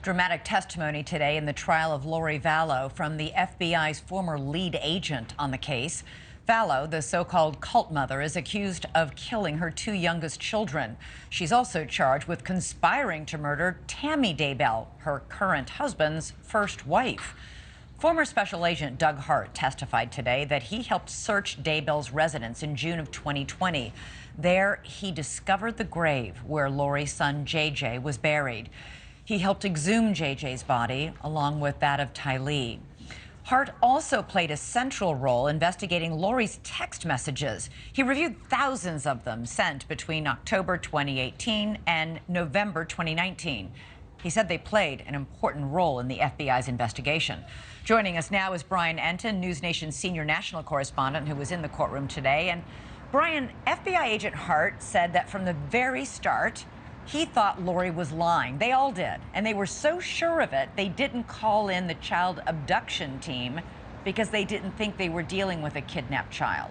Dramatic testimony today in the trial of Lori Vallow from the FBI's former lead agent on the case. Vallow, the so-called cult mother, is accused of killing her two youngest children. She's also charged with conspiring to murder Tammy Daybell, her current husband's first wife. Former Special Agent Doug Hart testified today that he helped search Daybell's residence in June of 2020. There, he discovered the grave where Lori's son JJ was buried. He helped exhume JJ's body, along with that of Tylee. Hart also played a central role investigating Lori's text messages. He reviewed thousands of them sent between October 2018 and November 2019. He said they played an important role in the FBI's investigation. Joining us now is Brian Entin, NewsNation senior national correspondent who was in the courtroom today. And Brian, FBI agent Hart said that from the very start, he thought Lori was lying. They all did. And they were so sure of it, they didn't call in the child abduction team because they didn't think they were dealing with a kidnapped child.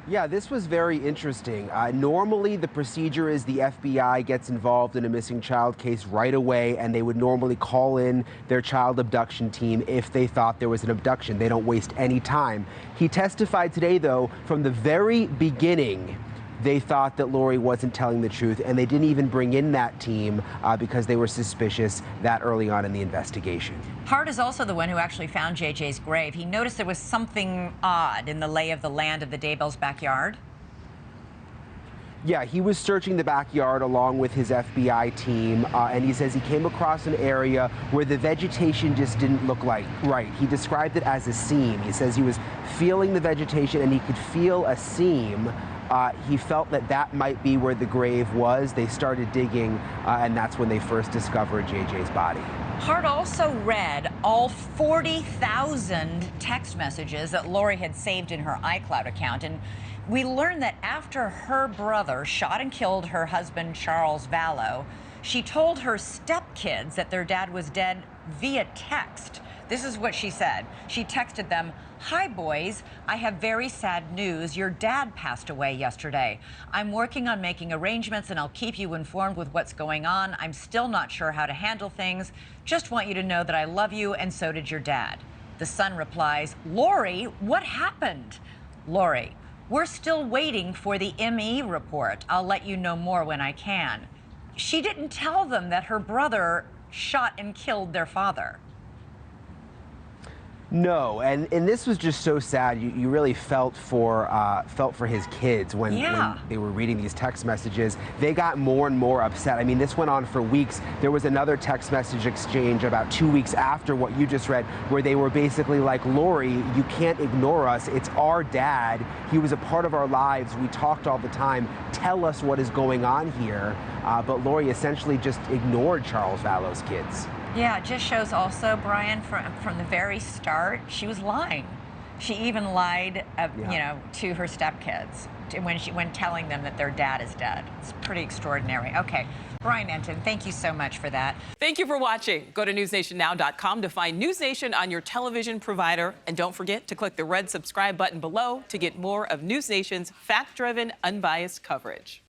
Yeah, this was very interesting. Normally, the procedure is the FBI gets involved in a missing child case right away, and they would normally call in their child abduction team if they thought there was an abduction. They don't waste any time. He testified today, though, from the very beginning, they thought that Lori wasn't telling the truth, and they didn't even bring in that team because they were suspicious that early on in the investigation. Hart is also the one who actually found JJ's grave. He noticed there was something odd in the lay of the land of the Daybells' backyard. Yeah, he was searching the backyard along with his FBI team, and he says he came across an area where the vegetation just didn't look like right. He described it as a seam. He says he was feeling the vegetation and he could feel a seam. He felt that that might be where the grave was. They started digging, and that's when they first discovered JJ's body. Hart also read all 40,000 text messages that Lori had saved in her iCloud account. And we learned that after her brother shot and killed her husband, Charles Vallow, she told her stepkids that their dad was dead via text. This is what she said. She texted them, "Hi, boys. I have very sad news. Your dad passed away yesterday. I'm working on making arrangements, and I'll keep you informed with what's going on. I'm still not sure how to handle things. Just want you to know that I love you, and so did your dad." The son replies, "Lori, what happened?" Lori, "We're still waiting for the ME report. I'll let you know more when I can." She didn't tell them that her brother shot and killed their father. No, and this was just so sad. You really felt for his kids when they were reading these text messages. They got more and more upset. I mean, this went on for weeks. There was another text message exchange about 2 weeks after what you just read, where they were basically like, "Lori, you can't ignore us. It's our dad. He was a part of our lives. We talked all the time. Tell us what is going on here." But Lori essentially just ignored Charles Vallow's kids. Yeah, it just shows also, Brian, from the very start, she was lying. She even lied, you know, to her stepkids when telling them that their dad is dead. It's pretty extraordinary. Okay, Brian Entin, thank you so much for that. Thank you for watching. Go to newsnationnow.com to find NewsNation on your television provider, and don't forget to click the red subscribe button below to get more of NewsNation's fact-driven, unbiased coverage.